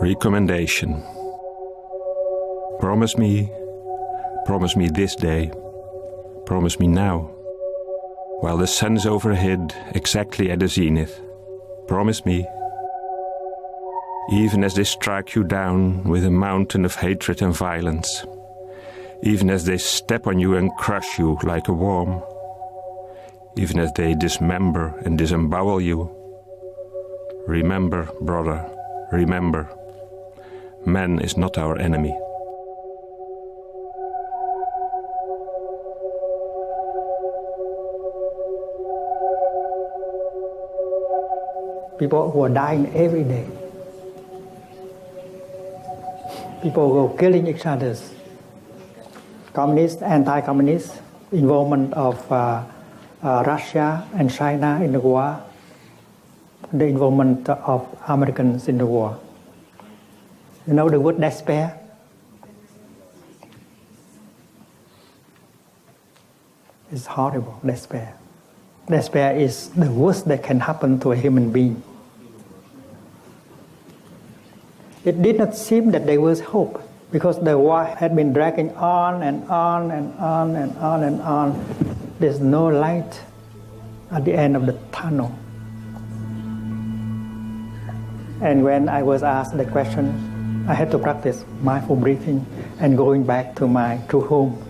Recommendation. Promise me this day, promise me now, while the sun's overhead exactly at the zenith. Promise me, even as they strike you down with a mountain of hatred and violence, even as they step on you and crush you like a worm, even as they dismember and disembowel you. Remember, brother, remember, man is not our enemy. People who are dying every day. People who are killing each other. Communists, anti-communists, involvement of Russia and China in the war, the involvement of Americans in the war. You know the word despair? It's horrible, despair. Despair is the worst that can happen to a human being. It did not seem that there was hope because the war had been dragging on and on and on and on and on. There's no light at the end of the tunnel. And when I was asked the question, I had to practice mindful breathing and going back to my true home,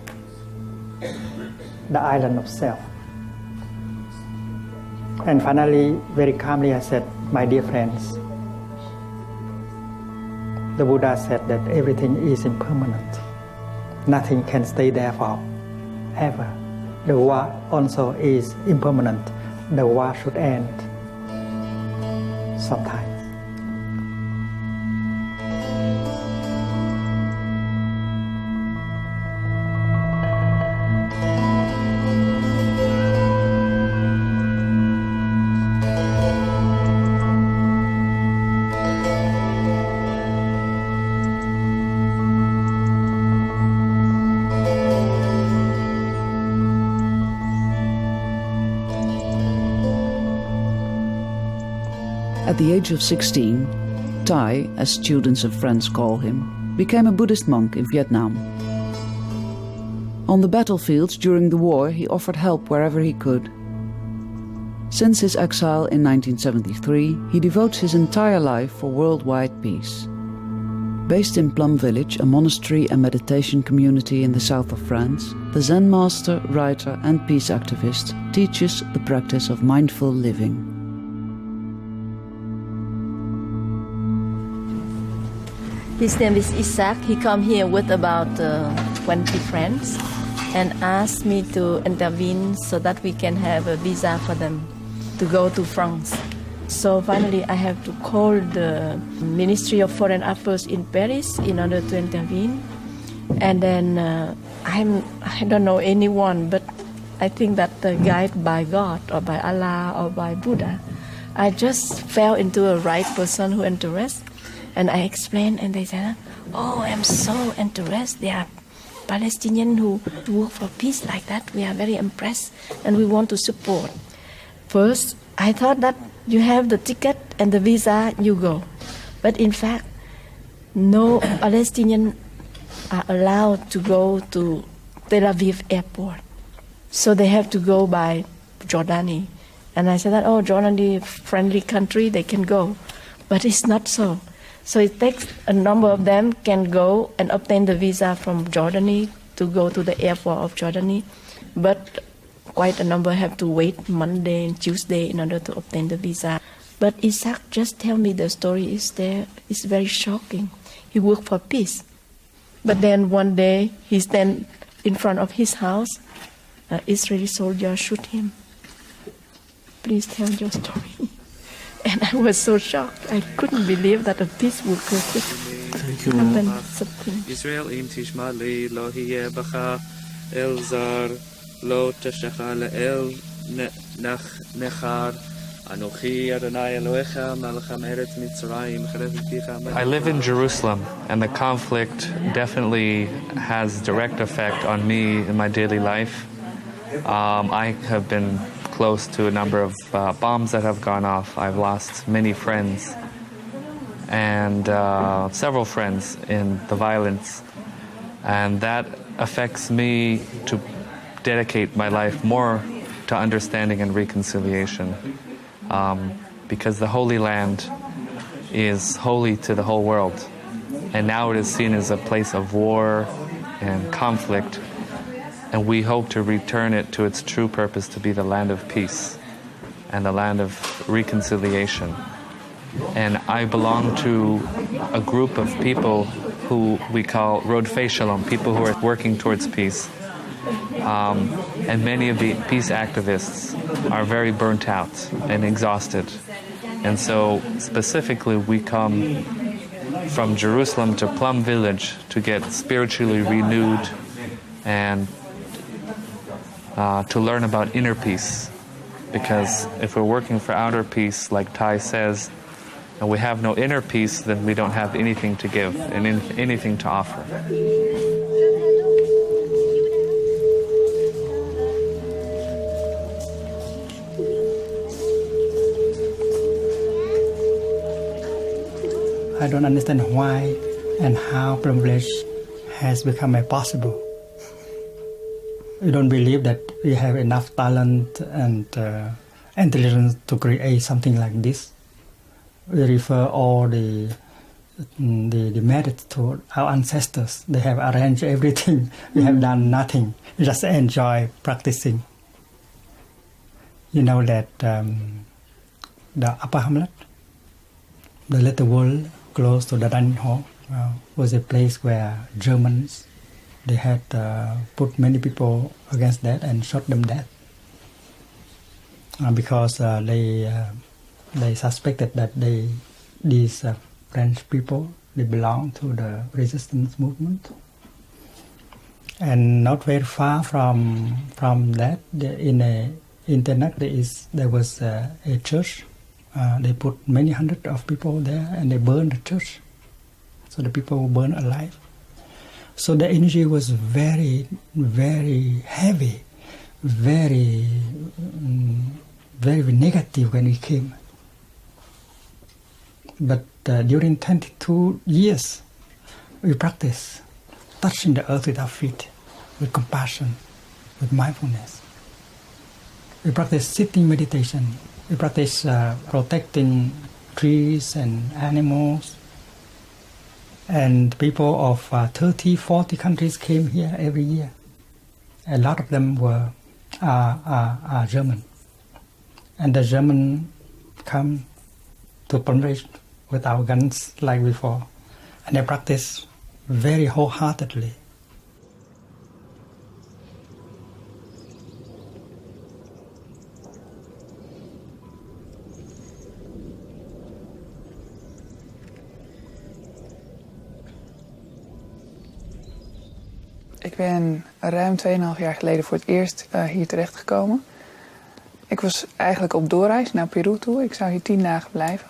the island of self. And finally, very calmly, I said, my dear friends, the Buddha said that everything is impermanent. Nothing can stay there forever. The war also is impermanent. The war should end sometime. At the age of 16, Thai, as students and friends call him, became a Buddhist monk in Vietnam. On the battlefields during the war, he offered help wherever he could. Since his exile in 1973, he devotes his entire life for worldwide peace. Based in Plum Village, a monastery and meditation community in the south of France, the Zen master, writer and peace activist teaches the practice of mindful living. His name is Isaac. He come here with about 20 friends and asked me to intervene so that we can have a visa for them to go to France. So finally I have to call the Ministry of Foreign Affairs in Paris in order to intervene. And then I don't know anyone, but I think that the guide by God or by Allah or by Buddha, I just fell into a right person who interested. And I explained, and they said, oh, I'm so interested. There are Palestinians who work for peace like that. We are very impressed, and we want to support. First, I thought that you have the ticket and the visa, you go. But in fact, no Palestinians are allowed to go to Tel Aviv airport. So they have to go by Jordani. And I said that, oh, Jordani, friendly country, they can go. But it's not so. So it takes a number of them can go and obtain the visa from Jordani to go to the airport of Jordani, but quite a number have to wait Monday and Tuesday in order to obtain the visa. But Isaac just tell me the story is there. It's very shocking. He worked for peace. But then one day he stand in front of his house, an Israeli soldier shoot him. Please tell your story. And I was so shocked. I couldn't believe that a peace would happen. Something. Israel im tishma li lo hiye bacha el zar lo teshecha el nechar anochi Adonai Elohecha melech eretz Mitzrayim cherev. I live in Jerusalem, and the conflict definitely has direct effect on me in my daily life. I have been close to a number of bombs that have gone off. I've lost many friends. and several friends in the violence. And that affects me to dedicate my life more to understanding and reconciliation, because the Holy Land is holy to the whole world. And now it is seen as a place of war and conflict, and we hope to return it to its true purpose, to be the land of peace and the land of reconciliation. And I belong to a group of people who we call Rodfei Shalom, people who are working towards peace. And many of the peace activists are very burnt out and exhausted. And so specifically we come from Jerusalem to Plum Village to get spiritually renewed and to learn about inner peace. Because if we're working for outer peace, like Tai says, and we have no inner peace, then we don't have anything to give and anything to offer. I don't understand why and how privilege has become possible. We don't believe that we have enough talent and intelligence to create something like this. We refer all the merit to our ancestors. They have arranged everything. We have done nothing. We just enjoy practicing. You know that the Upper Hamlet, the little world close to the dining hall, was a place where Germans, they had put many people against that and shot them dead because they suspected that these French people, they belong to the resistance movement. And not very far from that, in the internet, there was a church. They put many hundred of people there and they burned the church. So the people were burned alive. So the energy was very, very heavy, very, very negative when we came. But during 22 years, we practiced touching the earth with our feet, with compassion, with mindfulness. We practiced sitting meditation. We practice protecting trees and animals. And people of 30, 40 countries came here every year. A lot of them were German. And the German come to Punjab with our guns like before. And they practice very wholeheartedly. Ik ben ruim 2,5 jaar geleden voor het eerst hier terechtgekomen. Ik was eigenlijk op doorreis naar Peru toe. Ik zou hier 10 dagen blijven.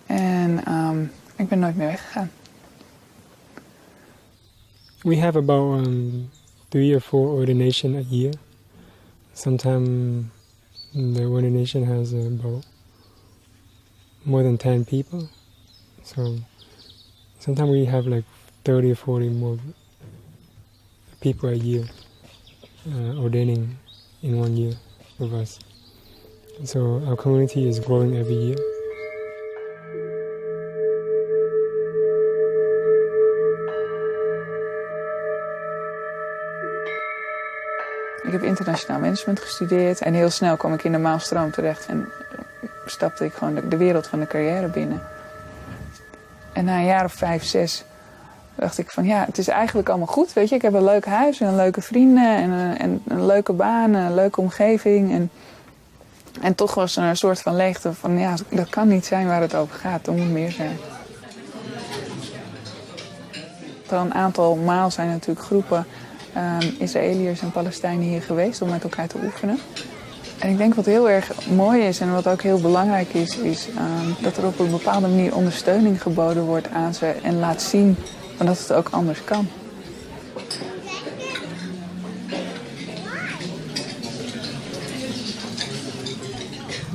En ik ben nooit meer weggegaan. We have about 3 or 4 ordination a year. Sometimes the ordination has about more than 10 people. So sometimes we have like 30 or 40 more people a year ordaining in 1 year of us. So our community is growing every year. Ik heb internationaal management gestudeerd en heel snel kwam ik in de maalstroom terecht en stapte ik gewoon de wereld van de carrière binnen. En na een jaar of 5, 6 dacht ik van ja, het is eigenlijk allemaal goed, weet je. Ik heb een leuk huis en een leuke vrienden en een leuke baan, een leuke omgeving. En toch was er een soort van leegte van ja, dat kan niet zijn waar het over gaat, er moet meer zijn. Er een aantal maal zijn natuurlijk groepen Israëliërs en Palestijnen hier geweest om met elkaar te oefenen. En ik denk wat heel erg mooi is en wat ook heel belangrijk is dat er op een bepaalde manier ondersteuning geboden wordt aan ze en laat zien dat het ook anders kan.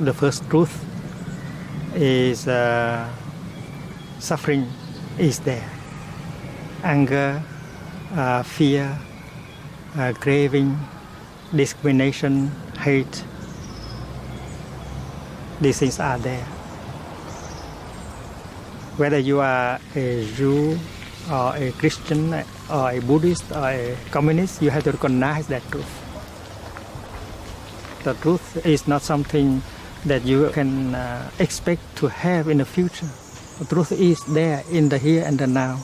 The first truth is suffering is there. Anger, fear, craving, discrimination, hate. These things are there. Whether you are a Jew or a Christian or a Buddhist or a communist, you have to recognize that truth. The truth is not something that you can expect to have in the future. The truth is there in the here and the now.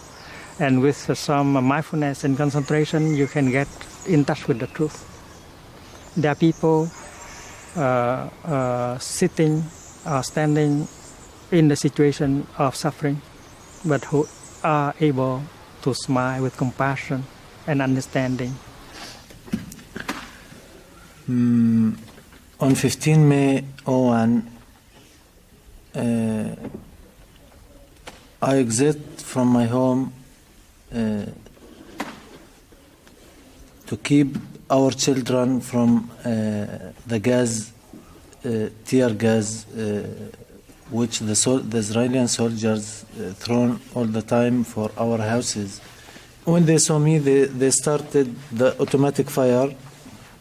And with some mindfulness and concentration, you can get in touch with the truth. There are people sitting or standing in the situation of suffering, but who are able to smile with compassion and understanding. On 15 May 01, I exit from my home to keep our children from the gas, tear gas, which the Israeli soldiers thrown all the time for our houses. When they saw me, they started the automatic fire.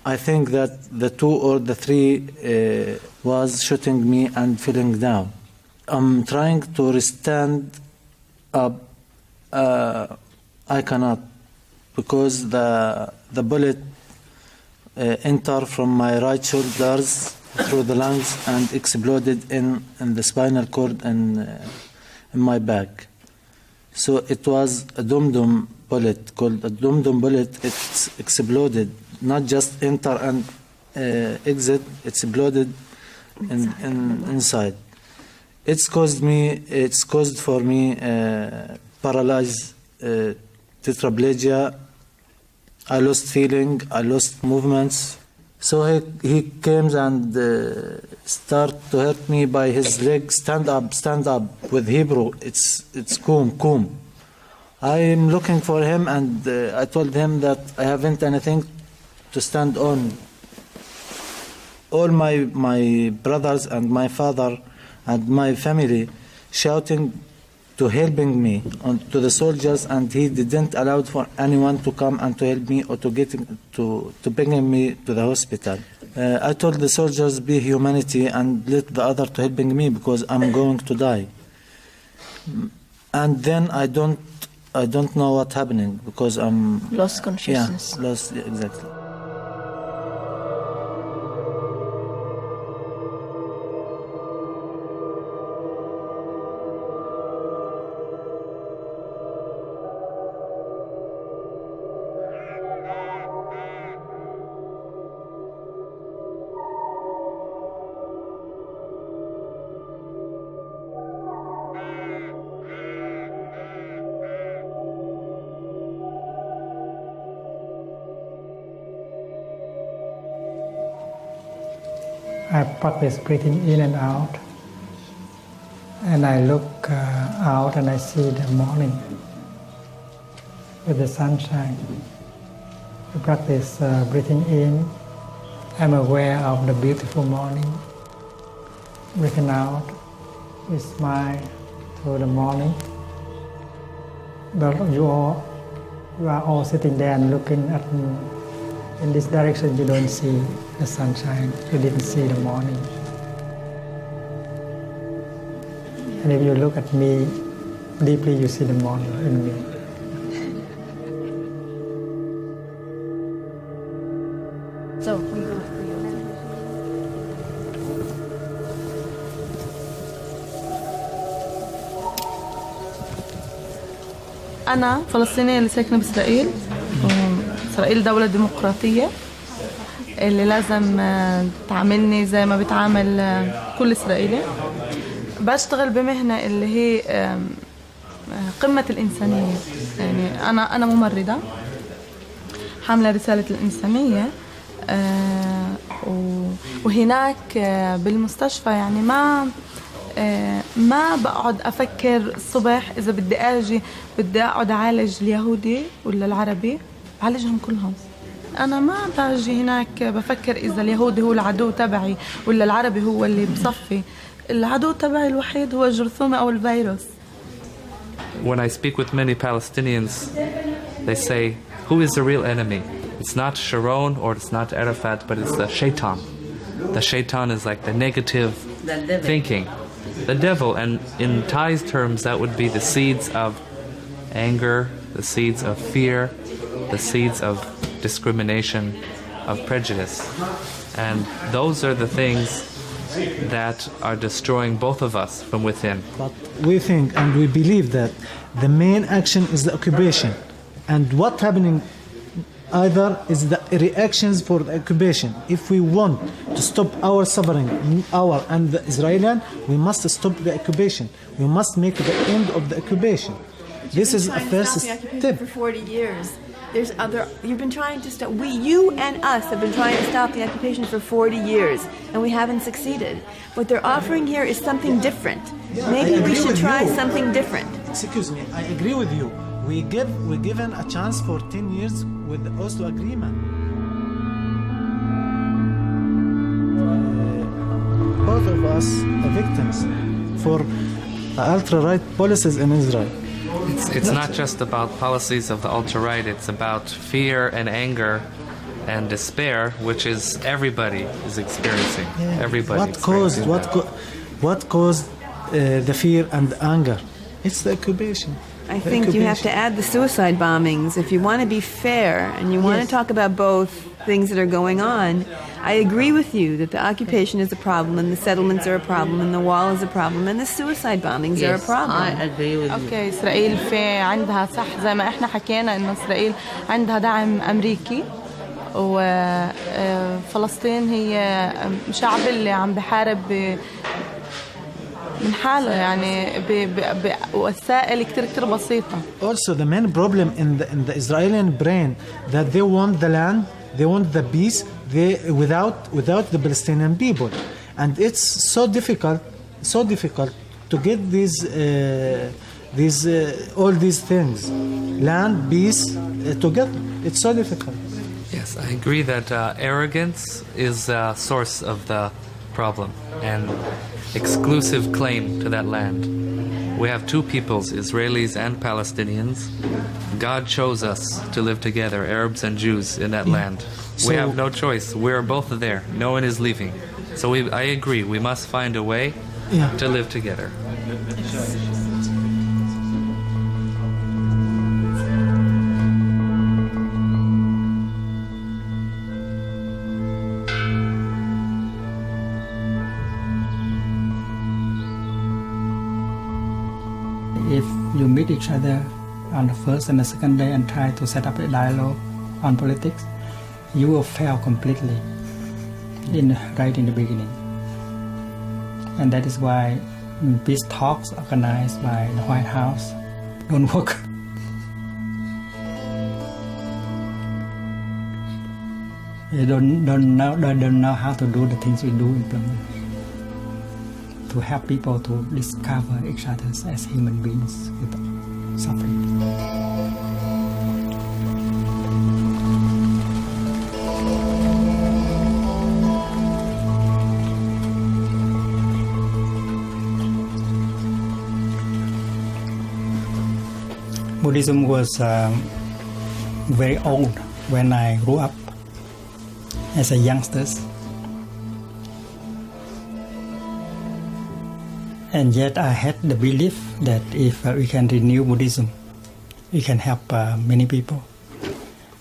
I think that the 2 or the 3 was shooting me and falling down. I'm trying to stand up. I cannot, because the bullet entered from my right shoulders through the lungs and exploded in the spinal cord and in my back. So it was a dum-dum bullet, called a dum-dum bullet. It exploded, not just enter and exit, it exploded inside. It's caused for me paralyzed, tetraplegia. I lost feeling, I lost movements. So he came and started to hurt me by his leg. Stand up, with Hebrew. It's kum. I'm looking for him, and I told him that I haven't anything to stand on. All my brothers and my father and my family shouting to helping me to the soldiers, and he didn't allow for anyone to come and to help me or to bring me to the hospital. I told the soldiers, be humanity and let the other to helping me, because I'm going to die. And then I don't know what's happening, because I'm lost consciousness. Yeah, lost, exactly. I practice breathing in and out, and I look out and I see the morning with the sunshine. I practice breathing in. I'm aware of the beautiful morning. Breathing out, we smile to the morning. But you are all sitting there and looking at me. In this direction, you don't see the sunshine. You didn't see the morning. And if you look at me deeply, you see the morning in me. So, أنا فلسطينية اللي ساكنة بإسرائيل. إسرائيل دولة ديمقراطية اللي لازم تعاملني زي ما بتعامل كل إسرائيلي. بشتغل بمهنة اللي هي قمة الإنسانية. يعني أنا ممرضة حاملة رسالة الإنسانية، وهناك بالمستشفى يعني ما بقعد أفكر الصبح إذا بدي أقعد أعالج اليهودي ولا العربي، بعالجهم كلهم. أنا ما باجي هناك بفكر إذا اليهودي هو العدو تبعي ولا العربي هو اللي بصفي. العدو تبعي الوحيد هو الجرثومة أو الفيروس. when I speak with many Palestinians, they say, who is the real enemy? It's not Sharon or it's not Arafat, but it's the shaitan. The shaitan is like the negative thinking. The devil, and in Thai's terms, that would be the seeds of anger, the seeds of fear, the seeds of discrimination, of prejudice. And those are the things that are destroying both of us from within. But we think and we believe that the main action is the occupation. And what's happening either is the reactions for the occupation. If we want to stop our suffering, our and the Israeli, we must stop the occupation. We must make the end of the occupation. This is a first step. For 40 years. You've been trying to stop, you and us have been trying to stop the occupation for 40 years, and we haven't succeeded. What they're offering here is something different. Maybe we should try something different. Excuse me, I agree with you. We're given a chance for 10 years with the Oslo Agreement. Both of us are victims for ultra-right policies in Israel. It's not just about policies of the ultra-right, it's about fear and anger and despair, which is everybody is experiencing. Yeah. Everybody. What caused the fear and anger? It's the occupation. I think you have to add the suicide bombings. If you want to be fair and you want to talk about both things that are going on, I agree with you that the occupation is a problem and the settlements are a problem and the wall is a problem and the suicide bombings are a problem. I agree with you. Okay, إسرائيل في عندها صح زي ما إحنا حكينا إنه إسرائيل عندها دعم أمريكي وفلسطين هي شعب اللي عم بحارب من حاله يعني بوسائل كتير بسيطة. Also the main problem in the Israeli brain that they want the land, they want the peace, without the Palestinian people, and it's so difficult to get all these things, land, peace, together. It's so difficult. Yes, I agree that arrogance is a source of the problem and exclusive claim to that land. We have two peoples, Israelis and Palestinians. God chose us to live together, Arabs and Jews, in that land. We have no choice. We're both there. No one is leaving. So I agree, we must find a way to live together. If you meet each other on the first and the second day and try to set up a dialogue on politics, you will fail completely right in the beginning. And that is why peace talks organized by the White House don't work. They don't know how to do the things we do in Plum. To help people to discover each other as human beings with suffering. Buddhism was very old when I grew up as a youngster. And yet I had the belief that if we can renew Buddhism, we can help many people.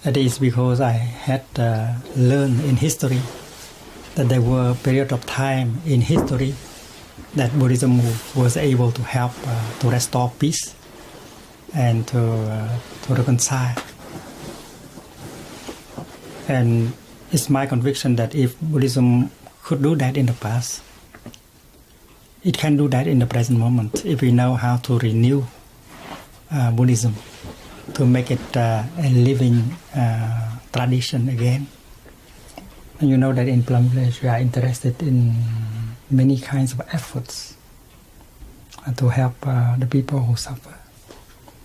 That is because I had learned in history that there were periods of time in history that Buddhism was able to help to restore peace and to reconcile. And it's my conviction that if Buddhism could do that in the past, it can do that in the present moment if we know how to renew Buddhism, to make it a living tradition again. And you know that in Plum Village we are interested in many kinds of efforts to help the people who suffer.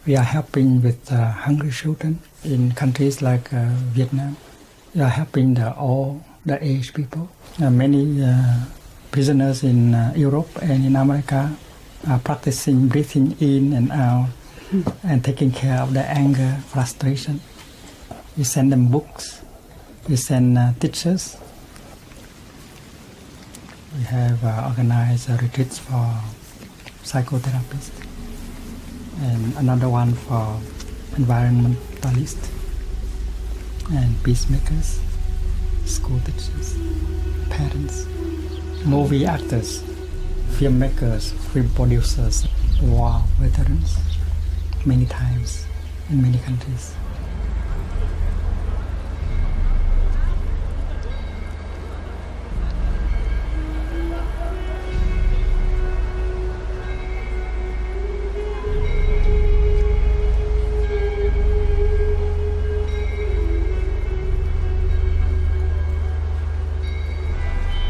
We are helping with hungry children in countries like Vietnam. We are helping all the aged people. Many prisoners in Europe and in America are practicing breathing in and out and taking care of the anger, frustration. We send them books. We send teachers. We have organized retreats for psychotherapists and another one for environmentalists and peacemakers, school teachers, parents, movie actors, filmmakers, film producers, war veterans, many times in many countries.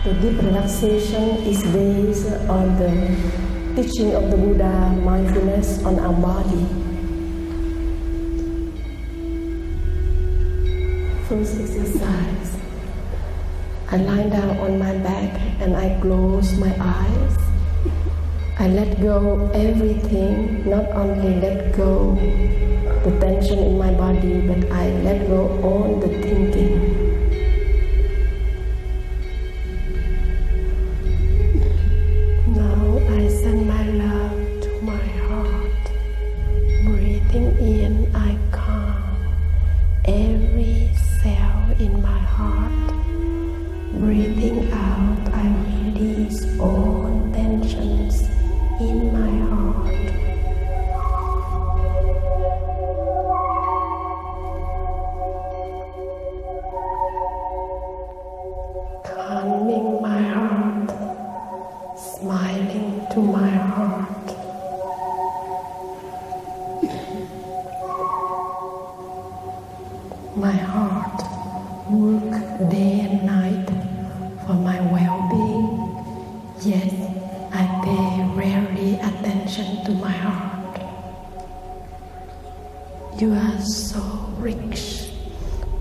The deep relaxation is based on the teaching of the Buddha, mindfulness on our body. First exercise, I lie down on my back and I close my eyes. I let go everything, not only let go the tension in my body, but I let go all the thinking. My heart works day and night for my well-being, yet I pay rarely attention to my heart. You are so rich.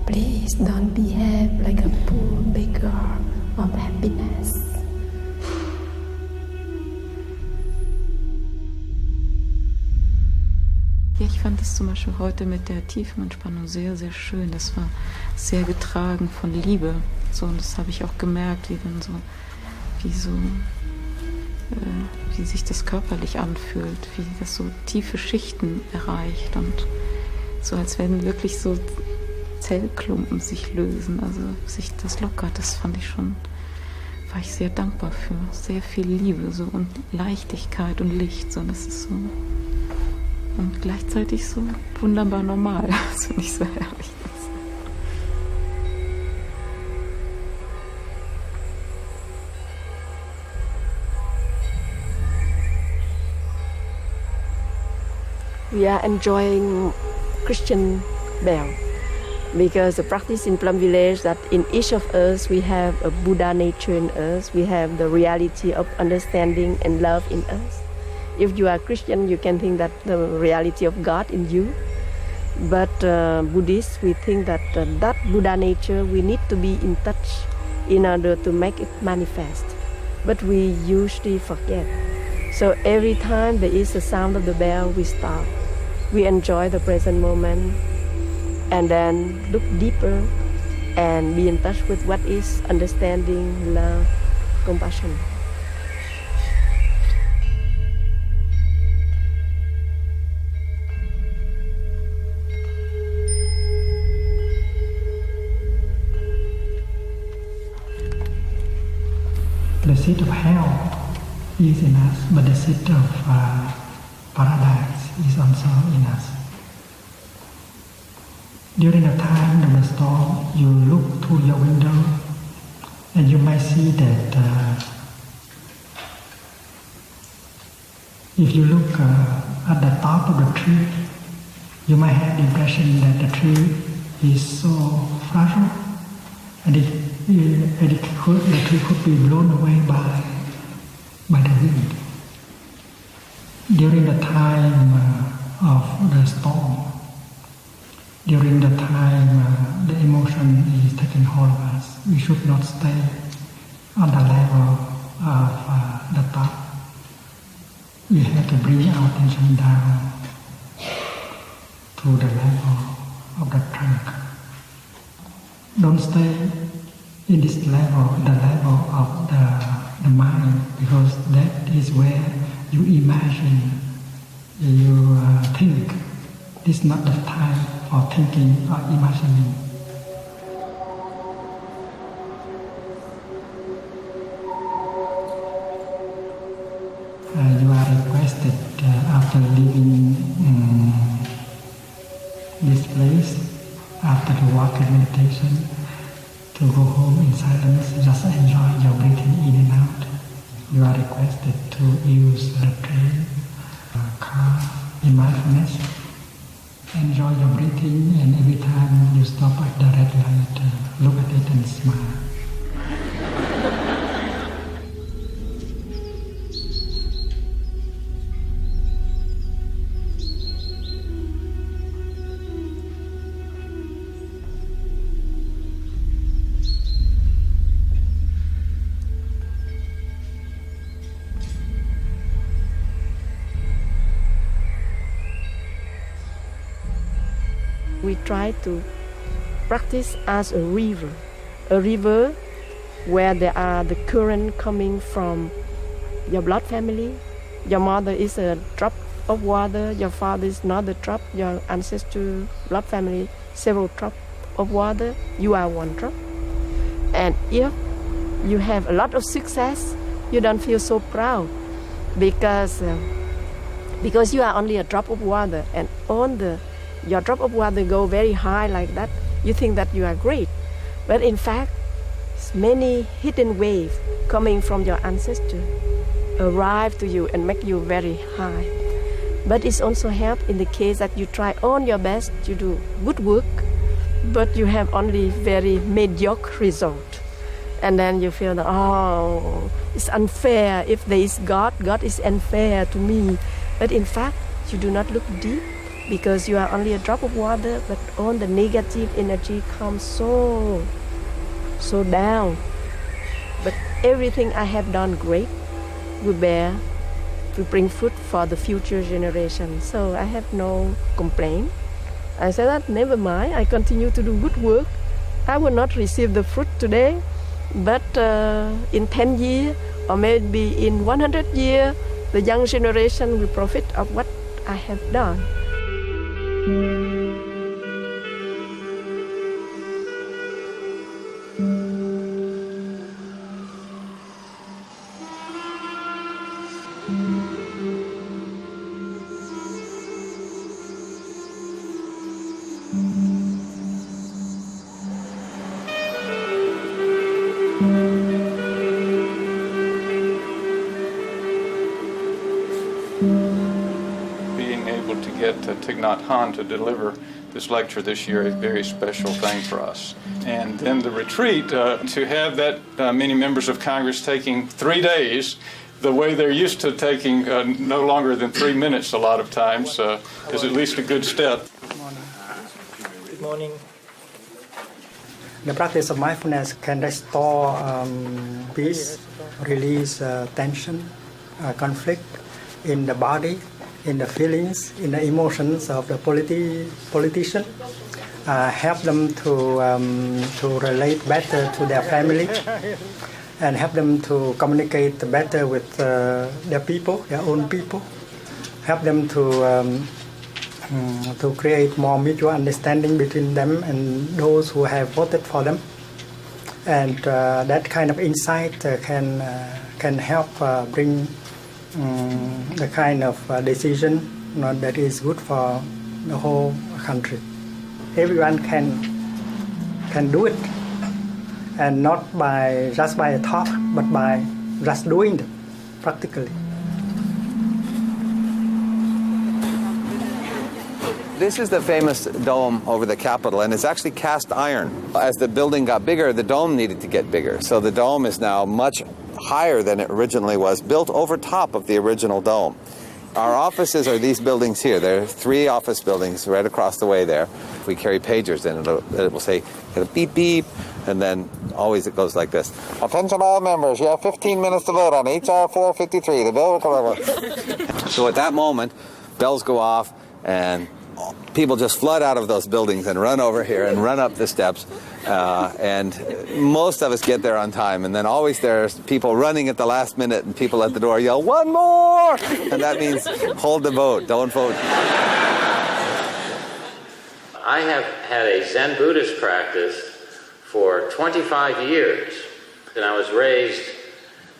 Please don't behave like a poor beggar of happiness. Ja, ich fand es zum Beispiel heute mit der Tiefenentspannung sehr, sehr schön. Das war sehr getragen von Liebe. So, und das habe ich auch gemerkt, wie sich das körperlich anfühlt, wie das so tiefe Schichten erreicht und so, als wenn wirklich so Zellklumpen sich lösen, also sich das lockert. Das fand ich schon, war ich sehr dankbar für. Sehr viel Liebe so und Leichtigkeit und Licht. So, das ist so. Und gleichzeitig so wunderbar normal. Das finde ich so herrlich. We are enjoying Christian bell because the practice in Plum Village that in each of us we have a Buddha nature in us. We have the reality of understanding and love in us. If you are Christian, you can think that the reality of God in you. But Buddhists, we think that that Buddha nature, we need to be in touch in order to make it manifest. But we usually forget. So every time there is the sound of the bell, we stop. We enjoy the present moment and then look deeper and be in touch with what is understanding, love, compassion. The seat of hell is in us, but the seat of paradise is also in us. During the time of the storm, you look through your window and you might see that if you look at the top of the tree, you might have the impression that the tree is so fragile and the tree could be blown away by the wind. During the time of the storm, during the time the emotion is taking hold of us, we should not stay on the level of the top. We have to bring our attention down to the level of the trunk. Don't stay in this level, the level of the mind, because that is where you imagine, you think. This is not the time for thinking or imagining. You are requested after leaving this place, after the walking meditation, to go home in silence, just enjoy your breathing in and out. You are requested to use the train, car, in mindfulness. Enjoy your breathing, and every time you stop at the red light, look at it and smile. We try to practice as a river where there are the current coming from your blood family. Your mother is a drop of water, your father is another drop, your ancestor blood family several drops of water, you are one drop. And if you have a lot of success, you don't feel so proud because you are only a drop of water, and on your drop of water go very high like that, you think that you are great. But in fact, many hidden waves coming from your ancestor arrive to you and make you very high. But it's also help in the case that you try on your best, you do good work, but you have only very mediocre result. And then you feel that, oh, it's unfair. If there is God, God is unfair to me. But in fact, you do not look deep, because you are only a drop of water, but all the negative energy comes so down. But everything I have done great will bring fruit for the future generation. So I have no complaint. I said that never mind, I continue to do good work. I will not receive the fruit today, but in 10 years or maybe in 100 years, the young generation will profit of what I have done. Being able to get Thich Nhat Hanh to deliver this lecture this year is a very special thing for us. And then the retreat, to have that many members of Congress taking 3 days, the way they're used to taking no longer than 3 minutes a lot of times, is at least a good step. Good morning. The practice of mindfulness can restore peace, release tension, conflict in the body, in the feelings, in the emotions of the politician, help them to relate better to their family, and help them to communicate better with their people, their own people, help them to create more mutual understanding between them and those who have voted for them. And that kind of insight can help bring the kind of decision that is good for the whole country. Everyone can do it, and not just by a talk, but by just doing it practically. This is the famous dome over the Capitol, and it's actually cast iron. As the building got bigger, the dome needed to get bigger. So the dome is now much higher than it originally was, built over top of the original dome. Our offices are these buildings here. There are 3 office buildings right across the way there. We carry pagers, and it will say beep, beep, and then always it goes like this. Attention all members, you have 15 minutes to vote on HR 453. The bill will come over. So at that moment, bells go off, and people just flood out of those buildings and run over here and run up the steps. And most of us get there on time. And then always there's people running at the last minute and people at the door yell, "One more!" And that means hold the vote, don't vote. I have had a Zen Buddhist practice for 25 years. And I was raised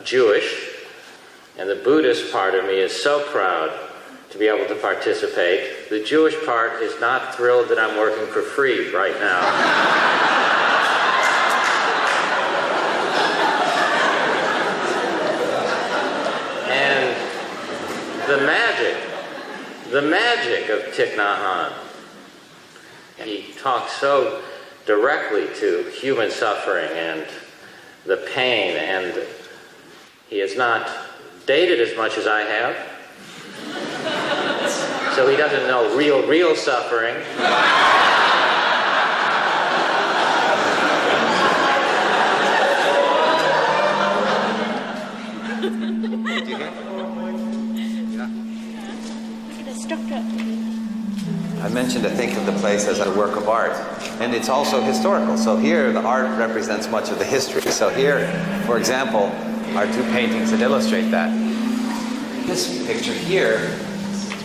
Jewish. And the Buddhist part of me is so proud to be able to participate. The Jewish part is not thrilled that I'm working for free right now. And the magic of Thich Nhat Hanh. He talks so directly to human suffering and the pain, and he is not dated as much as I have, so he doesn't know real suffering. I mentioned, I think of the place as a work of art, and it's also historical. So here, the art represents much of the history. So here, for example, are two paintings that illustrate that. This picture here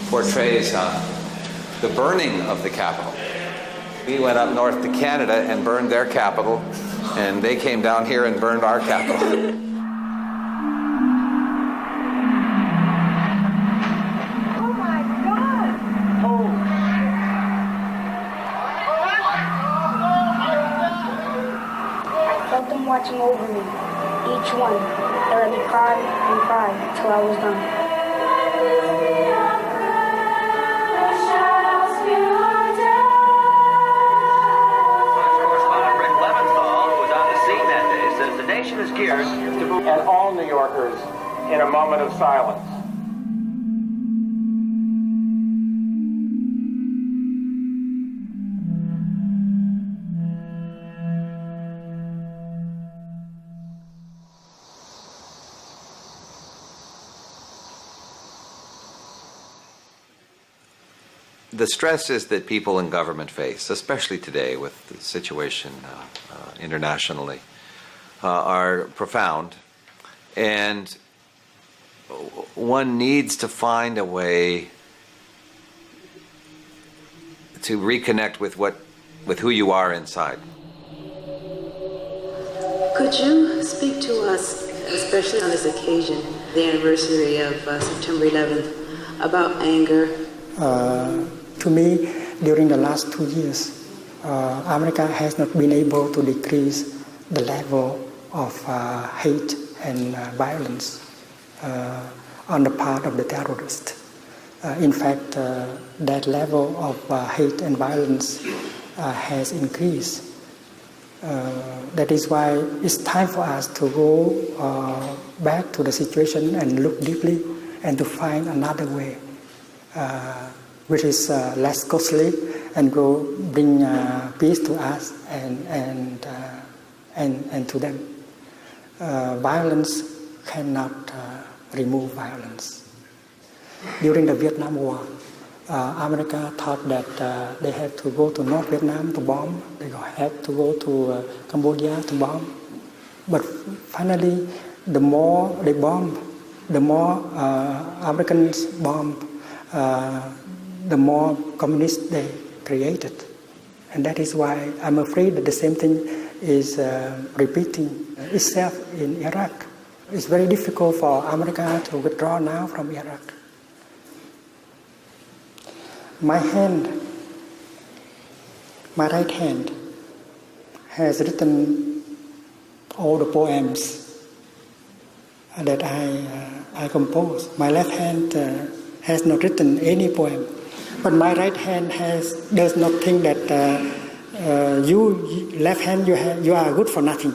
portrays the burning of the capital. We went up north to Canada and burned their capital, and they came down here and burned our capital. Watching over me, each one. They let me cry and cry till I was done. Correspondent Rick Leventhal, who was on the scene that day, says the nation is geared to move. And all New Yorkers in a moment of silence. The stresses that people in government face, especially today with the situation internationally, are profound. And one needs to find a way to reconnect with who you are inside. Could you speak to us, especially on this occasion, the anniversary of September 11th, about anger? To me, during the last 2 years, America has not been able to decrease the level of hate and violence on the part of the terrorists. In fact, that level of hate and violence has increased. That is why it's time for us to go back to the situation and look deeply and to find another way, which is less costly and go bring peace to us and to them. Violence cannot remove violence. During the Vietnam War, America thought that they had to go to North Vietnam to bomb, they had to go to Cambodia to bomb. But finally, the more they bomb, the more Americans bomb, the more communists they created. And that is why I'm afraid that the same thing is repeating itself in Iraq. It's very difficult for America to withdraw now from Iraq. My right hand, has written all the poems that I composed. My left hand has not written any poem, but my right hand does not think that you left hand you are good for nothing.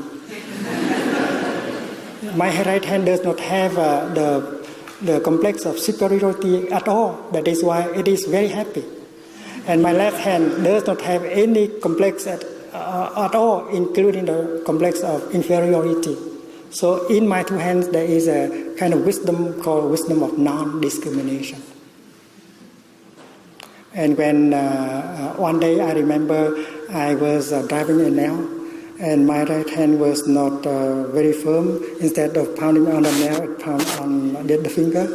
My right hand does not have the complex of superiority at all. That is why it is very happy. And my left hand does not have any complex at all, including the complex of inferiority. So in my two hands there is a kind of wisdom called wisdom of non-discrimination. And when one day I remember I was driving a nail, and my right hand was not very firm. Instead of pounding on the nail, it pounded on the finger.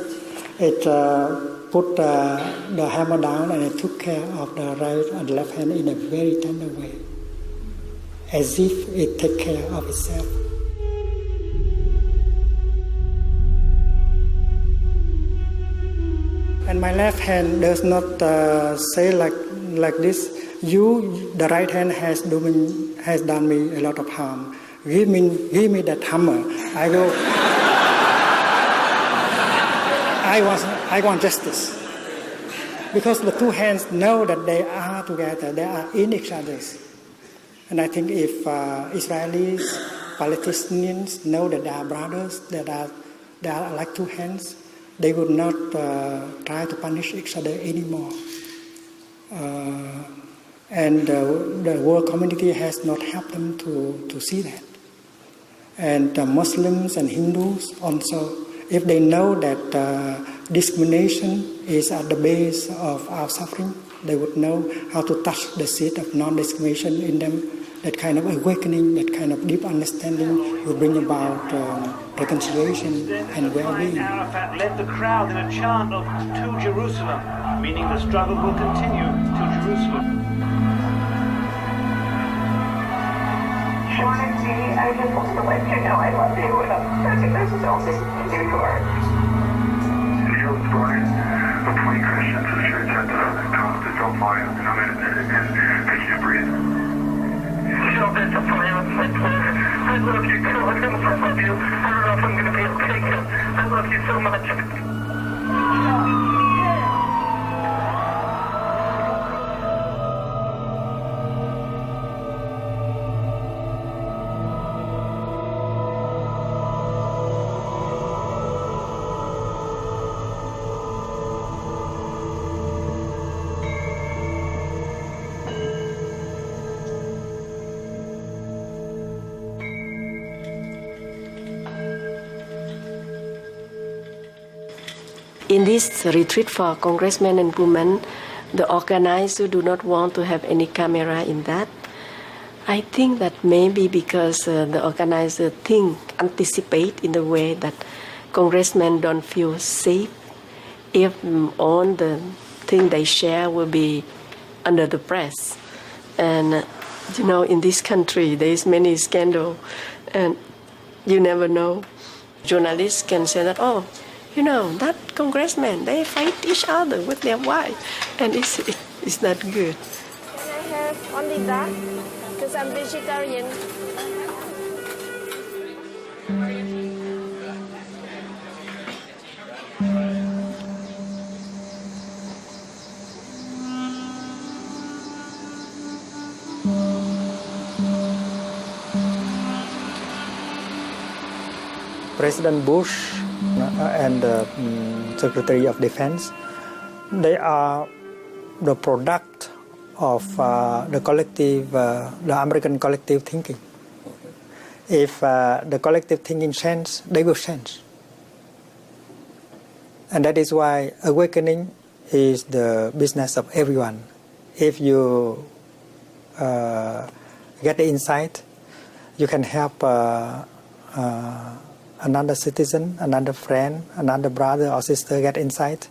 It put the hammer down, and it took care of the right and left hand in a very tender way, as if it take care of itself. And my left hand does not say like this. The right hand has done me a lot of harm. Give me that hammer. I want justice. Because the two hands know that they are together, they are in each other's. And I think if Israelis, Palestinians know that they are brothers, that they are like two hands, they would not try to punish each other anymore. And the world community has not helped them to see that. And Muslims and Hindus also, if they know that discrimination is at the base of our suffering, they would know how to touch the seed of non-discrimination in them. That kind of awakening, that kind of deep understanding will bring about reconciliation and well-being. Arafat led the crowd in a chant of "To Jerusalem," meaning the struggle will continue to Jerusalem. I just want to let you know I love you, and I'm sending this selfie to New York. Israel is going between Christians who share that don't mind, and make you breathe. So disappointed. I love you, girl. I love you. I don't know if I'm going to be okay, girl. I love you so much. In this retreat for congressmen and women, the organizer do not want to have any camera in that. I think that maybe because the organizer anticipate in the way that congressmen don't feel safe if all the thing they share will be under the press. And in this country there is many scandal, and you never know. Journalists can say that, that congressman, they fight each other with their wife, and it's not good. Can I have only that? Because I'm vegetarian. President Bush and the Secretary of Defense, they are the product of the collective, the American collective thinking. If the collective thinking changes, they will change. And that is why awakening is the business of everyone. If you get the insight, you can help another citizen, another friend, another brother or sister get insight.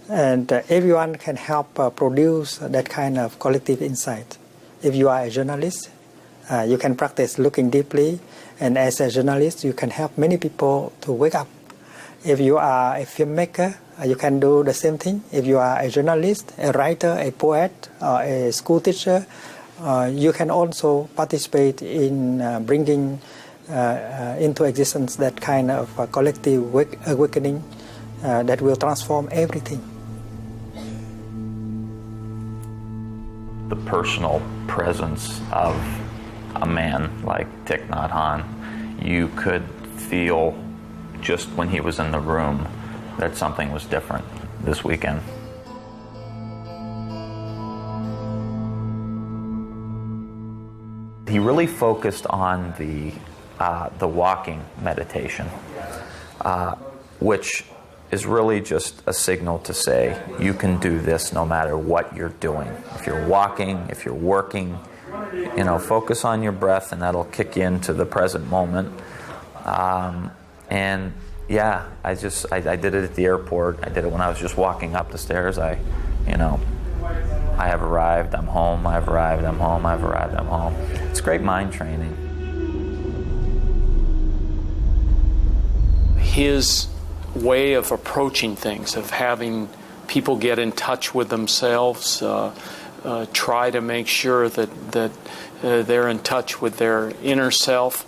And everyone can help produce that kind of collective insight. If you are a journalist, you can practice looking deeply, and as a journalist, you can help many people to wake up. If you are a filmmaker, you can do the same thing. If you are a journalist, a writer, a poet, or a school teacher, you can also participate in bringing into existence that kind of collective awakening that will transform everything. The personal presence of a man like Thich Nhat Hanh, you could feel just when he was in the room that something was different this weekend. He really focused on the walking meditation, which is really just a signal to say, you can do this no matter what you're doing. If you're walking, if you're working, focus on your breath, and that'll kick you into the present moment. And yeah, I did it at the airport. I did it when I was just walking up the stairs. I have arrived, I'm home, I've arrived, I'm home, I've arrived, I'm home. It's great mind training. His way of approaching things, of having people get in touch with themselves, try to make sure that they're in touch with their inner self.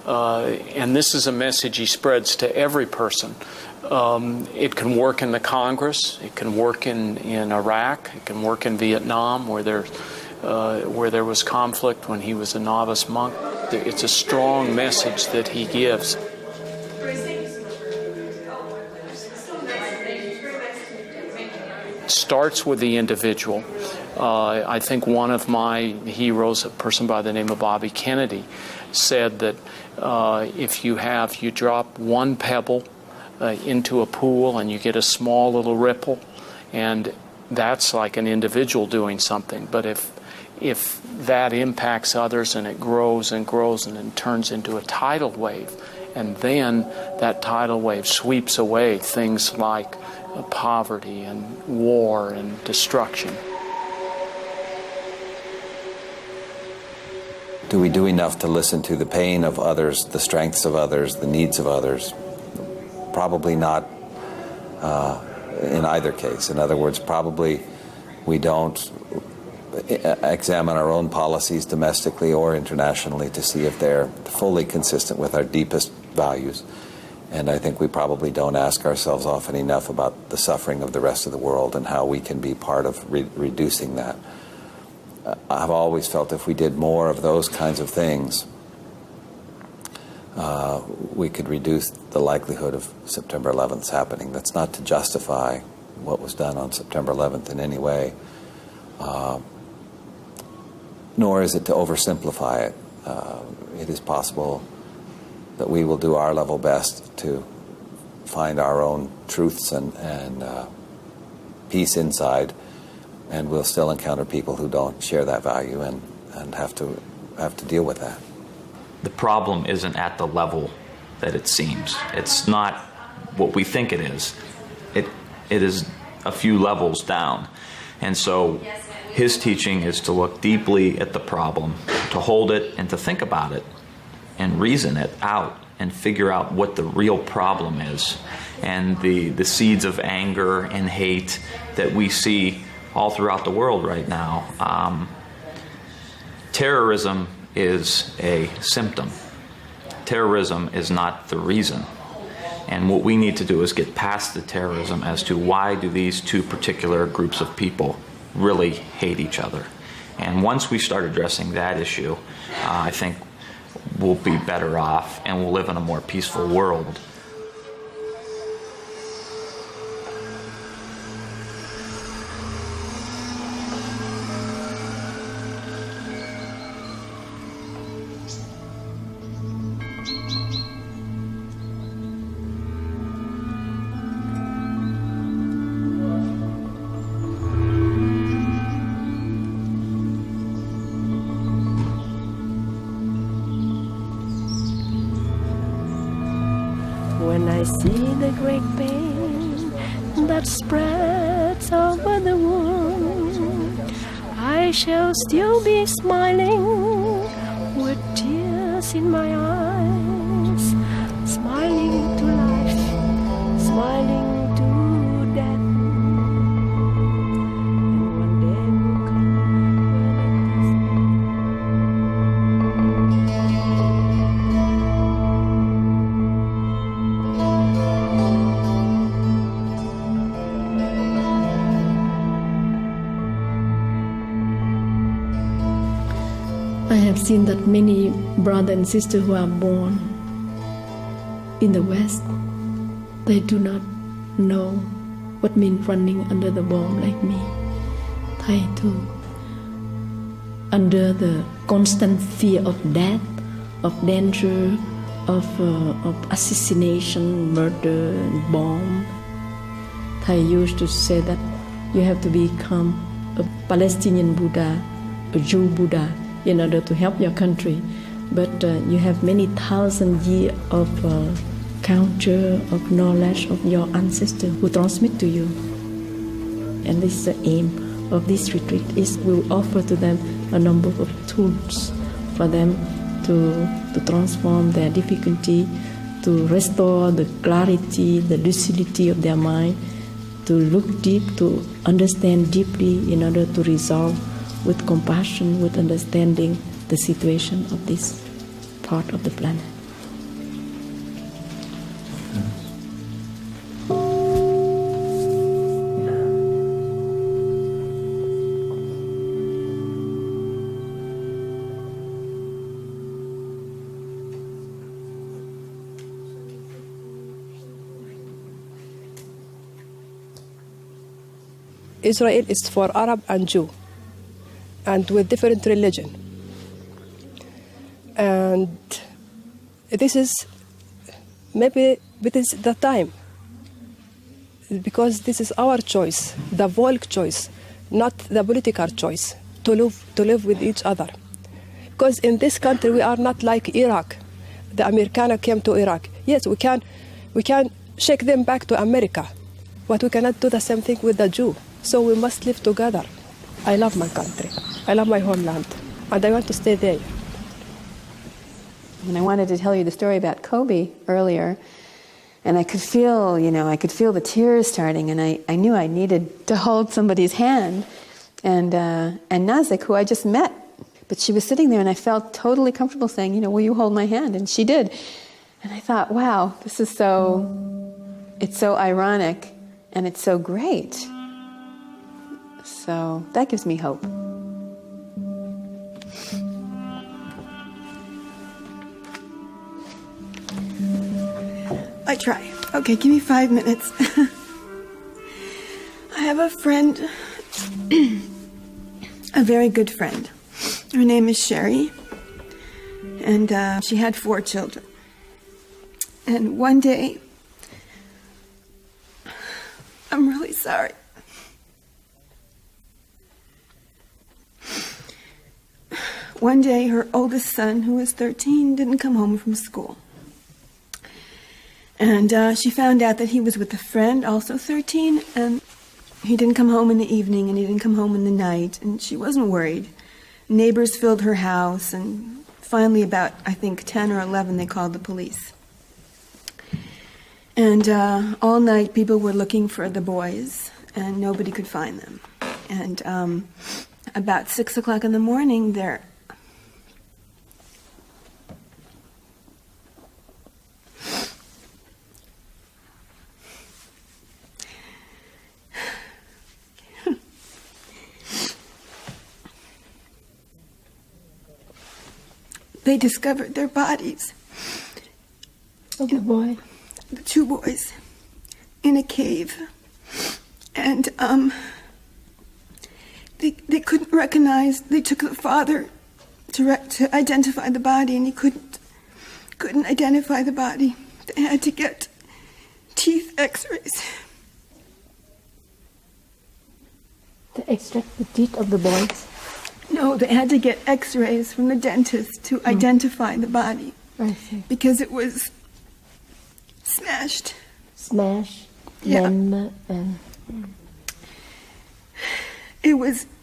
And this is a message he spreads to every person. It can work in the Congress, it can work in Iraq, it can work in Vietnam where there was conflict when he was a novice monk. It's a strong message that he gives. It starts with the individual. I think one of my heroes, a person by the name of Bobby Kennedy, said that if you drop one pebble into a pool and you get a small little ripple, and that's like an individual doing something. But if that impacts others and it grows and grows and it turns into a tidal wave, and then that tidal wave sweeps away things like poverty and war and destruction. Do we do enough to listen to the pain of others, the strengths of others, the needs of others? Probably not in either case. In other words, probably we don't examine our own policies domestically or internationally to see if they're fully consistent with our deepest values. And I think we probably don't ask ourselves often enough about the suffering of the rest of the world and how we can be part of reducing that. I've always felt if we did more of those kinds of things, we could reduce the likelihood of September 11th's happening. That's not to justify what was done on September 11th in any way, nor is it to oversimplify it. It is possible that we will do our level best to find our own truths and peace inside, and we'll still encounter people who don't share that value and have to deal with that. The problem isn't at the level that it seems. It's not what we think it is. It is a few levels down. And so his teaching is to look deeply at the problem, to hold it and to think about it and reason it out and figure out what the real problem is. And the seeds of anger and hate that we see all throughout the world right now. Terrorism is a symptom. Terrorism is not the reason. And what we need to do is get past the terrorism as to why do these two particular groups of people really hate each other. And once we start addressing that issue, I think we'll be better off and we'll live in a more peaceful world. When I see the great pain that spreads over the world, I shall still be smiling with tears in my eyes, smiling to life, smiling to death. And one day will come I have seen that many brothers and sisters who are born in the West, they do not know what means running under the bomb like me. They too, under the constant fear of death, of danger, of assassination, murder, bomb, Thầy used to say that you have to become a Palestinian Buddha, a Jew Buddha, in order to help your country. But you have many thousand years of culture, of knowledge of your ancestors who transmit to you. And this is the aim of this retreat, is we will offer to them a number of tools for them to transform their difficulty, to restore the clarity, the lucidity of their mind, to look deep, to understand deeply in order to resolve with compassion, with understanding the situation of this part of the planet. Israel is for Arab and Jew, and with different religion. And this is maybe the time, because this is our choice, the Volk choice, not the political choice, to live with each other. Because in this country we are not like Iraq. The Americans came to Iraq. Yes, we can shake them back to America, but we cannot do the same thing with the Jew. So we must live together. I love my country. I love my homeland, and I want to stay there. And I wanted to tell you the story about Kobe earlier, and I could feel the tears starting, and I knew I needed to hold somebody's hand, and Nazik, who I just met, but she was sitting there, and I felt totally comfortable saying, will you hold my hand? And she did. And I thought, wow, it's so ironic, and it's so great. So that gives me hope. I try. Okay, give me 5 minutes. I have a friend, a very good friend. Her name is Sherry, and she had 4 children. And one day, I'm really sorry. One day, her oldest son, who was 13, didn't come home from school. And she found out that he was with a friend, also 13, and he didn't come home in the evening, and he didn't come home in the night, and she wasn't worried. Neighbors filled her house, and finally about, I think, 10 or 11, they called the police. And all night, people were looking for the boys, and nobody could find them. And about 6 o'clock in the morning, they discovered their bodies. Of the boy? The 2 boys in a cave. And they couldn't recognize, they took the father to identify the body, and he couldn't identify the body. They had to get teeth x-rays. To extract the teeth of the boys? No, they had to get x-rays from the dentist to identify the body. I see. Because it was smashed. Smashed? Yeah. And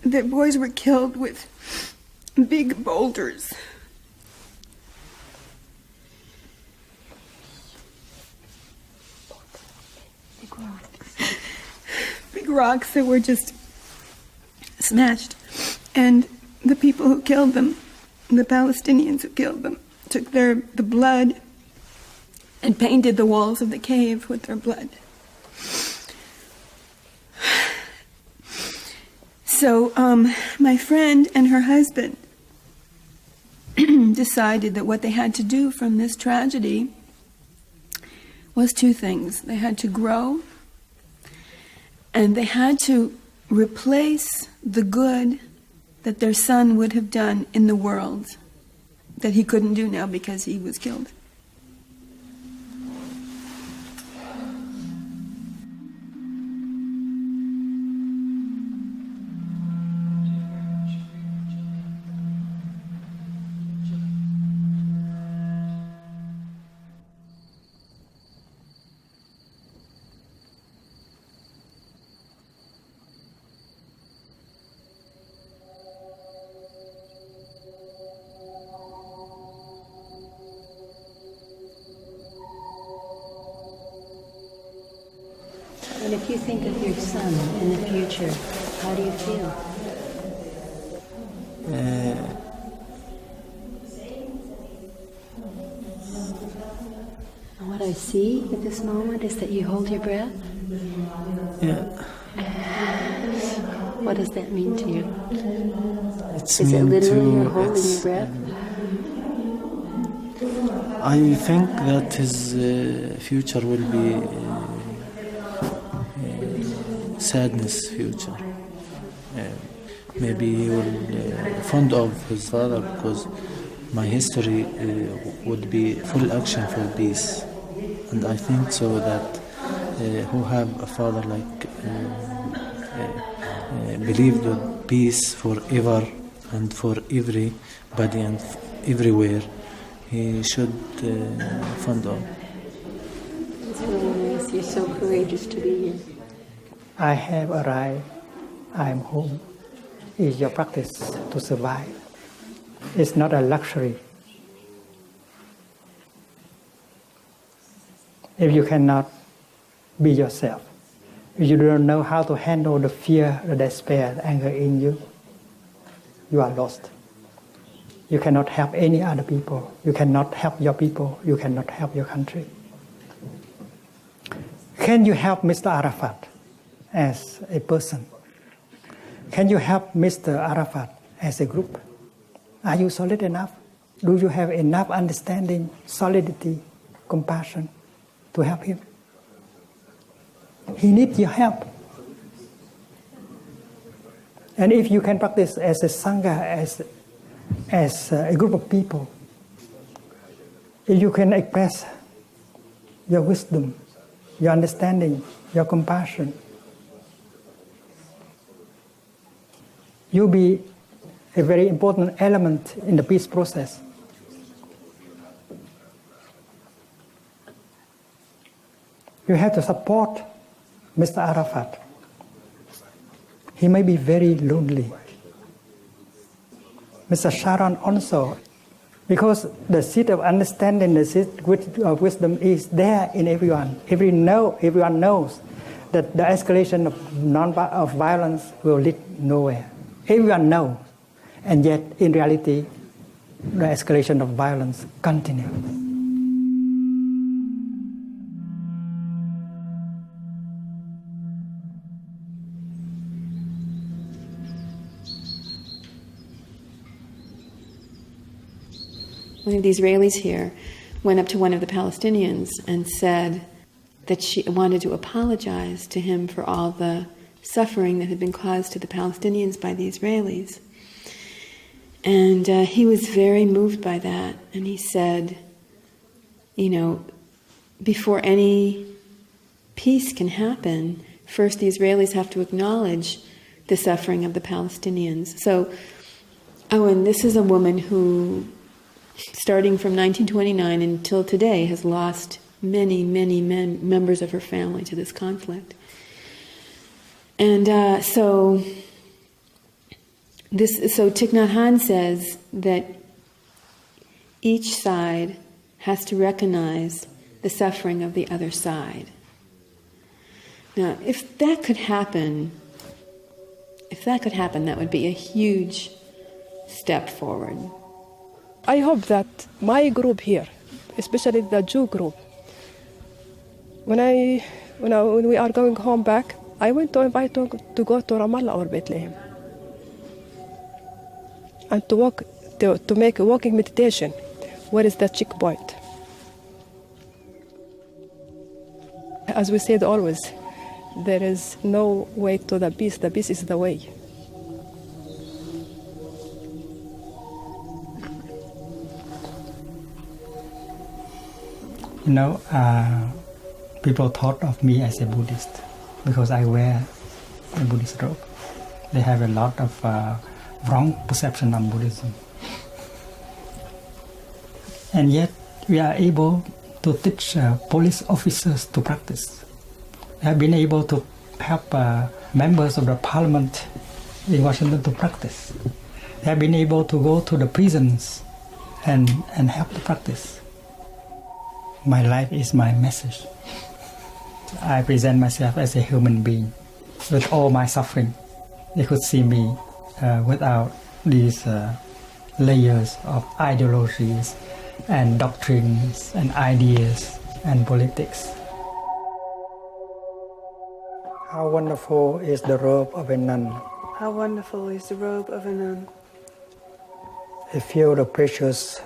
the boys were killed with big boulders. Big rocks that were just smashed. And the people who killed them, the Palestinians who killed them, took the blood and painted the walls of the cave with their blood. So my friend and her husband decided that what they had to do from this tragedy was 2 things. They had to grow, and they had to replace the good that their son would have done in the world that he couldn't do now because he was killed. And if you think of your son in the future, how do you feel? What I see at this moment is that you hold your breath. Yeah. What does that mean to you? It's Is it mean literally to- you're holding your it's, breath? I think that his future will be sadness future. Maybe he will fond of his father because my history would be full action for peace, and I think so that who have a father like believed in peace forever and for everybody and everywhere, he should fund on. It's really nice. You're so courageous to be here. I have arrived. I am home. It's your practice to survive. It's not a luxury. If you cannot be yourself, if you don't know how to handle the fear, the despair, the anger in you, you are lost. You cannot help any other people. You cannot help your people. You cannot help your country. Can you help Mr. Arafat as a person? Can you help Mr. Arafat as a group? Are you solid enough? Do you have enough understanding, solidity, compassion to help him? He needs your help. And if you can practice as a Sangha, as a group of people, if you can express your wisdom, your understanding, your compassion, you'll be a very important element in the peace process. You have to support Mr. Arafat. He may be very lonely. Mr. Sharon also, because the seed of understanding, the seed of wisdom is there in everyone. Everyone knows that the escalation of violence will lead nowhere. Everyone knows, and yet in reality, the escalation of violence continues. One of the Israelis here went up to one of the Palestinians and said that she wanted to apologize to him for all the suffering that had been caused to the Palestinians by the Israelis. And he was very moved by that. And he said, you know, before any peace can happen, first the Israelis have to acknowledge the suffering of the Palestinians. So, Owen, this is a woman who, starting from 1929 until today, has lost many, many members of her family to this conflict. And so Thich Nhat Hanh says that each side has to recognize the suffering of the other side. Now, if that could happen, that would be a huge step forward. I hope that my group here, especially the Jew group, when we are going home back, I want to invite them to go to Ramallah or Bethlehem and to make a walking meditation. Where is the checkpoint? As we said always, there is no way to the peace. The peace is the way. You know, people thought of me as a Buddhist because I wear a Buddhist robe. They have a lot of wrong perception on Buddhism. And yet, we are able to teach police officers to practice. We have been able to help members of the parliament in Washington to practice. We have been able to go to the prisons and help to practice. My life is my message. I present myself as a human being with all my suffering. They could see me without these layers of ideologies and doctrines and ideas and politics. How wonderful is the robe of a nun. How wonderful is the robe of a nun. A field of precious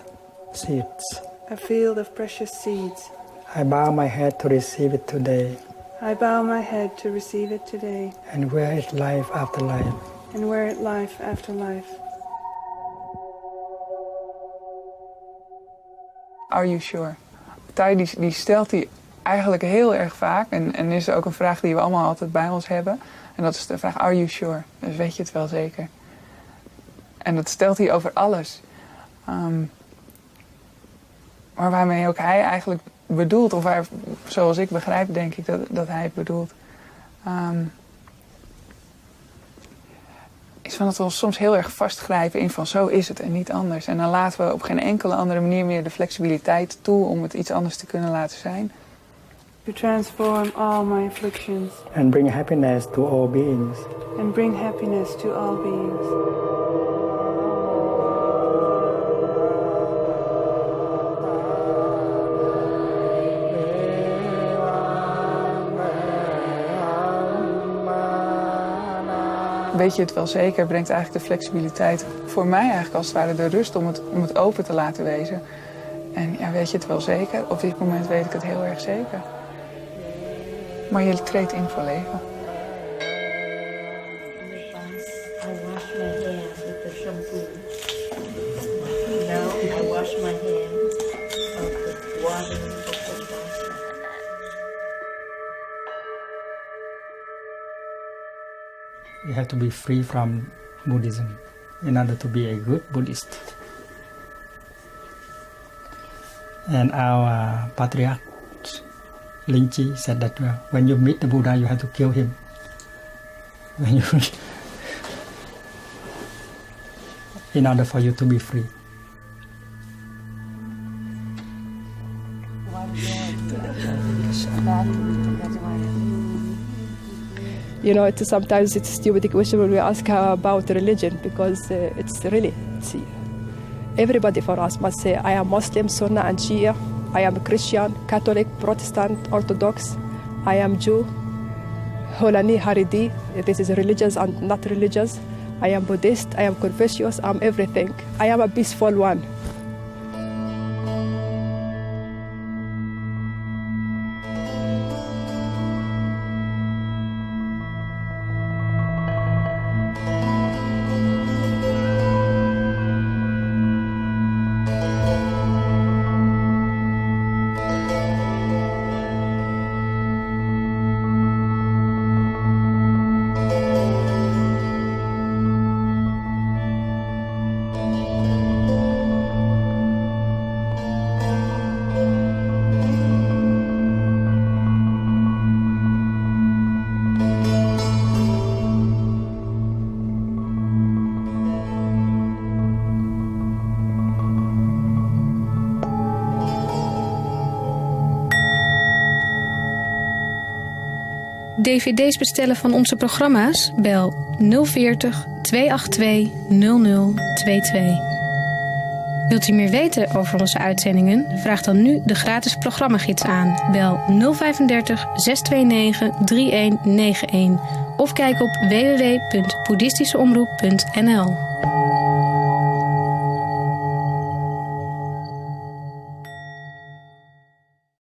seeds. A field of precious seeds. I bow my head to receive it today. I bow my head to receive it today. And wear it life after life. And wear it life after life. Are you sure? Thai die stelt die eigenlijk heel erg vaak. En is ook een vraag die we allemaal altijd bij ons hebben. En dat is de vraag, are you sure? Dus weet je het wel zeker? En dat stelt hij over alles. Maar waarmee ook hij eigenlijk bedoelt, of zoals ik begrijp, denk ik dat hij het bedoelt. Is van dat we ons soms heel erg vastgrijpen in van zo is het en niet anders. En dan laten we op geen enkele andere manier meer de flexibiliteit toe om het iets anders te kunnen laten zijn. To transform all my afflictions. And bring happiness to all beings. And bring happiness to all beings. Weet je het wel zeker, brengt eigenlijk de flexibiliteit voor mij eigenlijk als het ware de rust om het open te laten wezen. En ja, weet je het wel zeker? Op dit moment weet ik het heel erg zeker. Maar je treedt in voor leven. You have to be free from Buddhism in order to be a good Buddhist. And our patriarch Linchi said that when you meet the Buddha, you have to kill him. In order for you to be free. You know, sometimes it's a stupid question when we ask her about religion, because it's really, everybody for us must say, I am Muslim, Sunnah and Shia, I am Christian, Catholic, Protestant, Orthodox, I am Jew, Holani, Haridi, this is religious and not religious, I am Buddhist, I am Confucius, I'm everything. I am a peaceful one. DVD's bestellen van onze programma's? Bel 040 282 0022. Wilt u meer weten over onze uitzendingen? Vraag dan nu de gratis programmagids aan. Bel 035 629 3191 of kijk op www.boeddhistischeomroep.nl.